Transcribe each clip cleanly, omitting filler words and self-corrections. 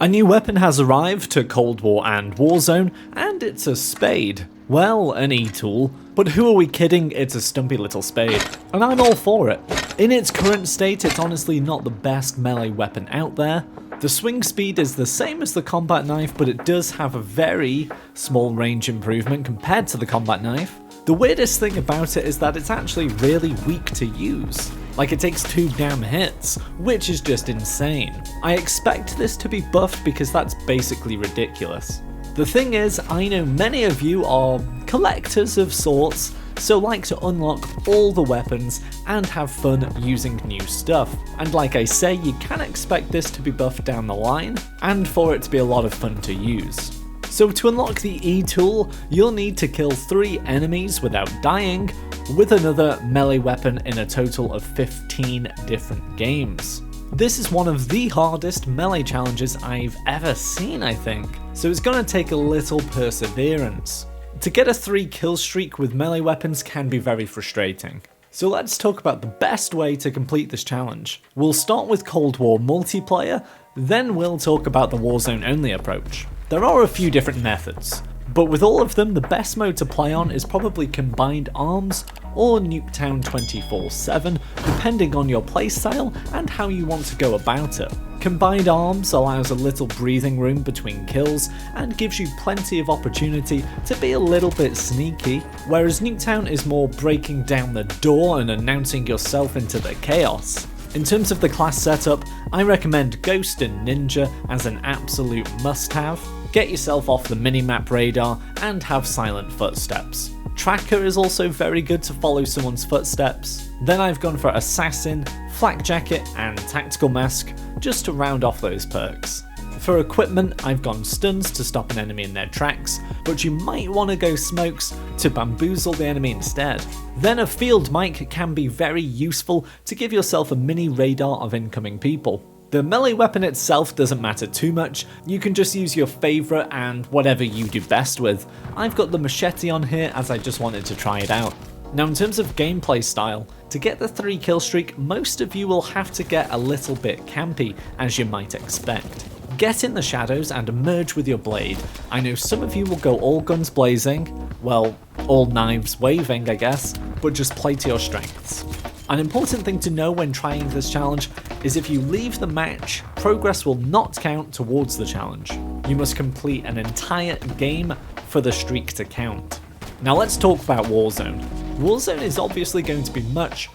A new weapon has arrived to Cold War and Warzone, and it's a spade. Well, an E-tool, but who are we kidding, it's a stumpy little spade, and I'm all for it. In its current state, it's honestly not the best melee weapon out there. The swing speed is the same as the combat knife, but it does have a very small range improvement compared to the combat knife. The weirdest thing about it is that it's actually really weak to use. Like, it takes 2 damn hits, which is just insane. I expect this to be buffed because that's basically ridiculous. The thing is, I know many of you are collectors of sorts, so like to unlock all the weapons and have fun using new stuff. And like I say, you can expect this to be buffed down the line, and for it to be a lot of fun to use. So to unlock the E-tool, you'll need to kill 3 enemies without dying, with another melee weapon in a total of 15 different games. This is one of the hardest melee challenges I've ever seen, I think, so it's gonna take a little perseverance. To get a 3 kill streak with melee weapons can be very frustrating. So let's talk about the best way to complete this challenge. We'll start with Cold War multiplayer, then we'll talk about the Warzone only approach. There are a few different methods, but with all of them, the best mode to play on is probably Combined Arms or Nuketown 24/7, depending on your playstyle and how you want to go about it. Combined Arms allows a little breathing room between kills and gives you plenty of opportunity to be a little bit sneaky, whereas Nuketown is more breaking down the door and announcing yourself into the chaos. In terms of the class setup, I recommend Ghost and Ninja as an absolute must-have. Get yourself off the minimap radar and have silent footsteps. Tracker is also very good to follow someone's footsteps. Then I've gone for Assassin, Flak Jacket and Tactical Mask just to round off those perks. For equipment, I've gone Stuns to stop an enemy in their tracks, but you might want to go Smokes to bamboozle the enemy instead. Then a Field Mic can be very useful to give yourself a mini radar of incoming people. The melee weapon itself doesn't matter too much, you can just use your favourite and whatever you do best with. I've got the machete on here as I just wanted to try it out. Now in terms of gameplay style, to get the 3 kill streak, most of you will have to get a little bit campy, as you might expect. Get in the shadows and merge with your blade. I know some of you will go all guns blazing, well, all knives waving I guess, but just play to your strengths. An important thing to know when trying this challenge is if you leave the match, progress will not count towards the challenge. You must complete an entire game for the streak to count. Now let's talk about Warzone. Warzone is obviously going to be much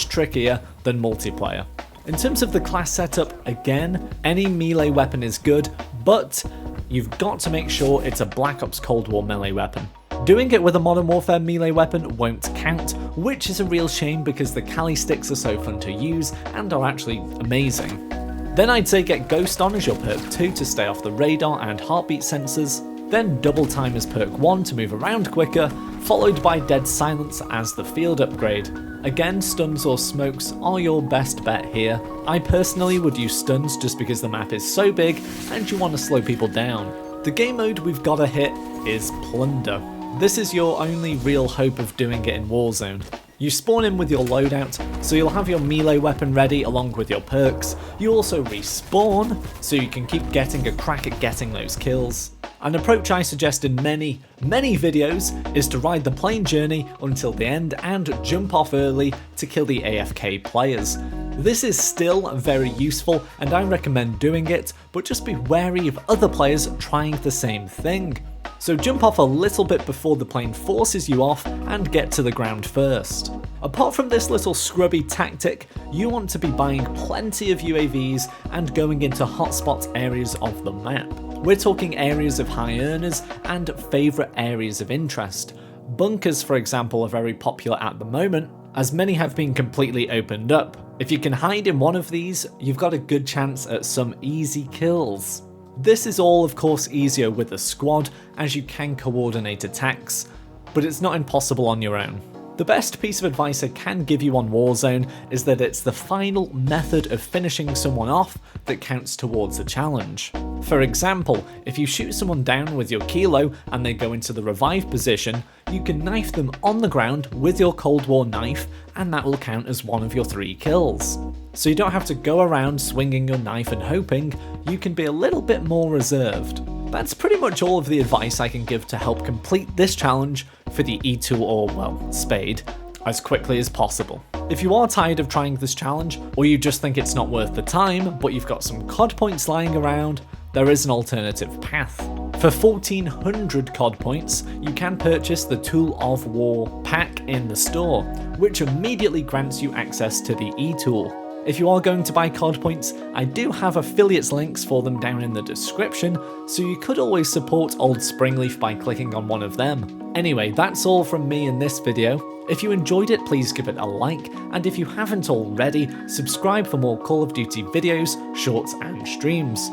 trickier than multiplayer. In terms of the class setup, again, any melee weapon is good, but you've got to make sure it's a Black Ops Cold War melee weapon. Doing it with a Modern Warfare melee weapon won't count, which is a real shame because the Cali sticks are so fun to use and are actually amazing. Then I'd say get Ghost on as your perk 2 to stay off the radar and heartbeat sensors, then Double Time as perk 1 to move around quicker, followed by Dead Silence as the field upgrade. Again, Stuns or Smokes are your best bet here. I personally would use Stuns just because the map is so big and you want to slow people down. The game mode we've got to hit is Plunder. This is your only real hope of doing it in Warzone. You spawn in with your loadout, so you'll have your melee weapon ready along with your perks. You also respawn, so you can keep getting a crack at getting those kills. An approach I suggest in many videos is to ride the plane journey until the end and jump off early to kill the AFK players. This is still very useful and I recommend doing it, but just be wary of other players trying the same thing. So jump off a little bit before the plane forces you off and get to the ground first. Apart from this little scrubby tactic, you want to be buying plenty of UAVs and going into hotspot areas of the map. We're talking areas of high earners and favourite areas of interest. Bunkers, for example, are very popular at the moment, as many have been completely opened up. If you can hide in one of these, you've got a good chance at some easy kills. This is all of course easier with a squad as you can coordinate attacks, but it's not impossible on your own. The best piece of advice I can give you on Warzone is that it's the final method of finishing someone off that counts towards a challenge. For example, if you shoot someone down with your kilo and they go into the revive position, you can knife them on the ground with your Cold War knife, and that will count as one of your 3 kills. So you don't have to go around swinging your knife and hoping, you can be a little bit more reserved. That's pretty much all of the advice I can give to help complete this challenge for the E2 or, well, Spade, as quickly as possible. If you are tired of trying this challenge, or you just think it's not worth the time, but you've got some COD points lying around, there is an alternative path. For 1400 COD points, you can purchase the Tool of War pack in the store, which immediately grants you access to the E-Tool. If you are going to buy COD points, I do have affiliates links for them down in the description, so you could always support old Springleaf by clicking on one of them. Anyway, that's all from me in this video. If you enjoyed it, please give it a like, and if you haven't already, subscribe for more Call of Duty videos, shorts and streams.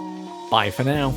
Bye for now.